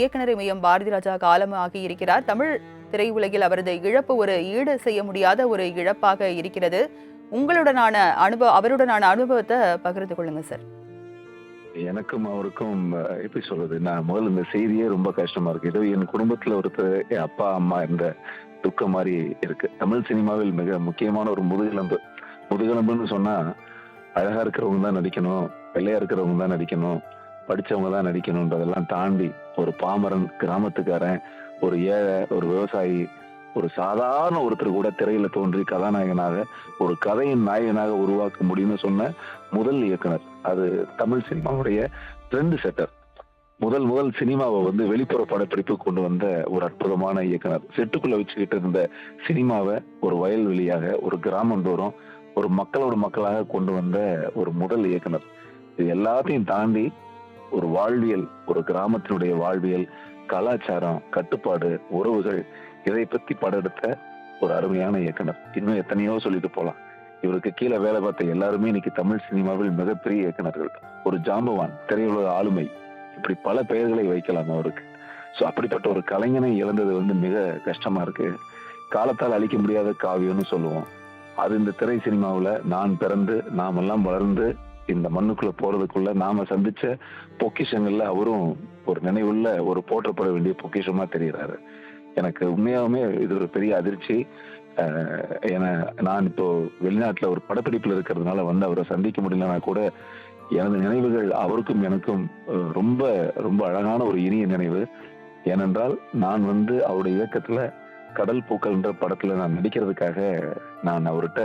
இயக்குனர் இமயம் பாரதி ராஜா காலமாகி இருக்கிறார். தமிழ் திரையுலகில் அவரது இழப்பு ஒரு ஈடு செய்ய முடியாத ஒரு இழப்பாக இருக்கிறது. உங்களுடனான அவருடனான அனுபவத்தை பகிர்ந்து கொள்ளுங்க சார். எனக்கும் அவருக்கும் எப்படி சொல்றது, நான் முதல்ல இந்த செய்தியே ரொம்ப கஷ்டமா இருக்கு. ஏதோ என் குடும்பத்துல ஒருத்தர் என் அப்பா அம்மா என்ற துக்கம் மாதிரி இருக்கு. தமிழ் சினிமாவில் மிக முக்கியமான ஒரு முதுகெலும்புன்னு சொன்னா அழகா இருக்கிறவங்க தான் நடிக்கணும், வெள்ளையா இருக்கிறவங்க தான் நடிக்கணும், படிச்சவங்க தான் நடிக்கணும்ன்றதெல்லாம் தாண்டி ஒரு பாமரன், கிராமத்துக்காரன், ஒரு ஏழை, ஒரு விவசாயி, ஒரு சாதாரண ஒருத்தர் கூட திரையில தோன்றி கதாநாயகனாக ஒரு கதையின் நாயகனாக உருவாக்க முடியும்னு சொன்ன முதல் இயக்குனர். அது தமிழ் சினிமாவுடைய ட்ரெண்ட் செட்டர். முதல் சினிமாவை வெளிப்புற படப்பிடிப்பு கொண்டு வந்த ஒரு அற்புதமான இயக்குனர். செட்டுக்குள்ள வச்சுக்கிட்டு இருந்த சினிமாவை ஒரு வயல்வெளியாக, ஒரு கிராமந்தோறும், ஒரு மக்களோட மக்களாக கொண்டு வந்த ஒரு முதல் இயக்குனர். இது எல்லாத்தையும் தாண்டி ஒரு வாழ்வியல், ஒரு கிராமத்தினுடைய வாழ்வியல், கலாச்சாரம், கட்டுப்பாடு, உறவுகள், இதை பத்தி படம் எடுத்த ஒரு அருமையான இயக்குனர். இன்னும் எத்தனையோ சொல்லிட்டு போலாம். இவருக்கு கீழே வேலை பார்த்த எல்லாருமே இன்னைக்கு தமிழ் சினிமாவில் மிகப்பெரிய இயக்குனர்கள். ஒரு ஜாம்பவான், திரையுலக ஆளுமை, இப்படி பல பெயர்களை வைக்கலாம் அவருக்கு. ஸோ அப்படிப்பட்ட ஒரு கலைஞனை இழந்தது மிக கஷ்டமா இருக்கு. காலத்தால் அழிக்க முடியாத காவியம்னு சொல்லுவோம். அது இந்த திரை சினிமாவில் நான் பிறந்து நாமெல்லாம் வளர்ந்து இந்த மண்ணுக்குள்ள போறதுக்குள்ள நாம சந்திச்ச பொக்கிஷங்கள்ல அவரும் ஒரு நினைவுள்ள, ஒரு போற்றப்பட வேண்டிய பொக்கிஷமா தெரிகிறாரு. எனக்கு உண்மையாவுமே இது ஒரு பெரிய அதிர்ச்சி. ஏன்னா நான் இப்போ வெளிநாட்டுல ஒரு படப்பிடிப்புல இருக்கிறதுனால அவரை சந்திக்க முடியலன்னா கூட எனது நினைவுகள் அவருக்கும் எனக்கும் ரொம்ப ரொம்ப அழகான ஒரு இனிய நினைவு. ஏனென்றால் நான் அவருடைய இயக்கத்துல கடல் பூக்கள்ன்ற படத்துல நான் நடிக்கிறதுக்காக நான் அவர்கிட்ட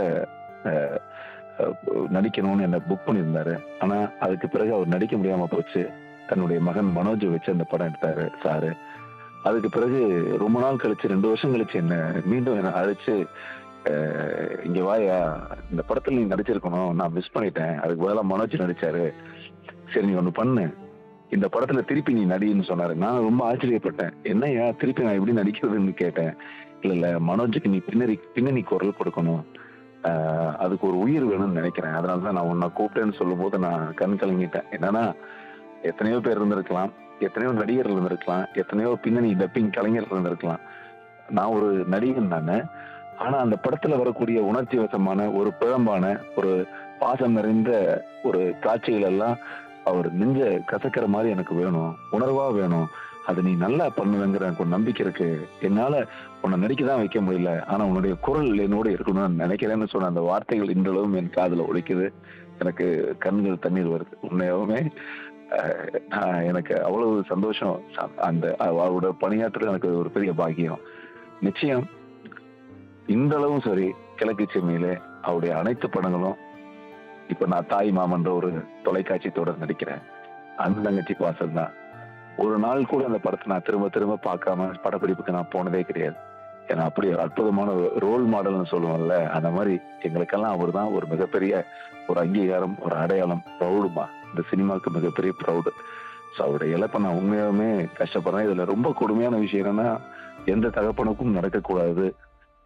நடிக்கணும்னு என்ன புக் பண்ணியிருந்தாரு. ஆனா அதுக்கு பிறகு அவர் நடிக்க முடியாம போச்சு. தன்னுடைய மகன் மனோஜ் வச்சு அந்த படம் எடுத்தாரு சாரு. அதுக்கு பிறகு ரொம்ப நாள் கழிச்சு, 2 வருஷம் கழிச்சு மீண்டும் என்ன அழைச்சு, இங்க வாயா, இந்த படத்துல நீ நடிச்சிருக்கணும், நான் மிஸ் பண்ணிட்டேன், அதுக்கு பதிலாக மனோஜ் நடிச்சாரு, சரி நீ ஒண்ணு பண்ணு, இந்த படத்துல திருப்பி நீ நடின்னு சொன்னாரு. நான் ரொம்ப ஆச்சரியப்பட்டேன். என்னையா திருப்பி நான் எப்படி நடிக்கிறதுன்னு கேட்டேன். இல்ல மனோஜுக்கு நீ பின்னணி குரல் கொடுக்கணும், அதுக்கு ஒரு உயிர் வேணும்னு நினைக்கிறேன், அதனாலதான் நான் உன்னை கூப்பிட்டேன்னு சொல்லும் போது நான் கண் கலங்கிட்டேன். என்னன்னா, எத்தனையோ பேர் இருந்திருக்கலாம், எத்தனையோ நடிகர்கள் இருந்திருக்கலாம், எத்தனையோ பின்னணி டப்பிங் கலைஞர்கள் இருந்திருக்கலாம். நான் ஒரு நடிகன் தானே. ஆனா அந்த படத்துல வரக்கூடிய உணர்ச்சி வசமான, ஒரு பிழம்பான, ஒரு பாசம் நிறைந்த ஒரு காட்சிகள் எல்லாம் அவர் நெஞ்ச கசக்கிற மாதிரி எனக்கு வேணும், உணர்வா வேணும். அது நீ நல்லா பண்ணுவேங்கிற எனக்கு ஒரு நம்பிக்கை இருக்கு. என்னால உன்னை நடிக்கதான் வைக்க முடியல, ஆனா உன்னுடைய குரல் என்னோட இருக்கணும்னு நினைக்கிறேன்னு சொன்ன அந்த வார்த்தைகள் இன்றளவும் என் காதுல ஒலிக்குது. எனக்கு கண்கள் தண்ணீர் வருது. உண்மையாவுமே எனக்கு அவ்வளவு சந்தோஷம். அந்த அவரோட பணியாற்றுறது எனக்கு ஒரு பெரிய பாக்கியம். நிச்சயம் இந்த அளவும் சரி, கிழக்கு செம்மையில அவருடைய அனைத்து படங்களும், இப்ப நான் தாய் மாமன்ற ஒரு தொலைக்காட்சி தொடர் நடிக்கிறேன், அந்த தங்கச்சி பாசல் தான். ஒரு நாள் கூட அந்த படத்தை நான் திரும்ப திரும்ப பார்க்காம படப்பிடிப்புக்கு நான் போனதே கிடையாது. ஏன்னா அப்படி அற்புதமான ரோல் மாடல்னு சொல்லுவோம்ல, அந்த மாதிரி எங்களுக்கெல்லாம் அவர் தான் ஒரு மிகப்பெரிய ஒரு அங்கீகாரம், ஒரு அடையாளம், ப்ரௌடுமா. இந்த சினிமாவுக்கு மிகப்பெரிய ப்ரௌடு. ஸோ அவருடைய இழப்பை நான் உண்மையாலுமே கஷ்டப்படுறேன். இதுல ரொம்ப கொடுமையான விஷயம் என்னன்னா, எந்த தகப்பனுக்கும் நடக்கக்கூடாது.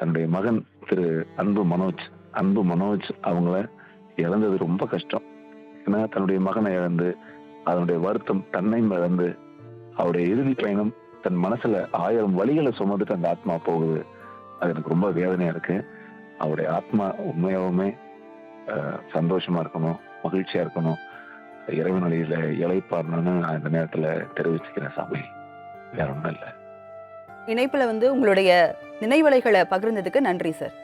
தன்னுடைய மகன் திரு அன்பு மனோஜ் அவங்கள இழந்தது ரொம்ப கஷ்டம். ஏன்னா தன்னுடைய மகனை இழந்து, அதனுடைய வருத்தம், தன்னையும் இழந்து, அவருடைய இறுதி பயணம், தன் மனசுல 1000 வழிகளை சுமந்துட்டு அந்த ஆத்மா போகுது. அது எனக்கு ரொம்ப வேதனையா இருக்கு. அவருடைய ஆத்மா உண்மையாவுமே சந்தோஷமா இருக்கணும், மகிழ்ச்சியா இருக்கணும், இறைவனில இளைப்பாறணும்னு நான் இந்த நேரத்துல தெரிவிச்சுக்கிறேன் சாமி. வேற ஒண்ணும் இல்லை. இணைப்புல உங்களுடைய நினைவலைகளை பகிர்ந்ததுக்கு நன்றி சார்.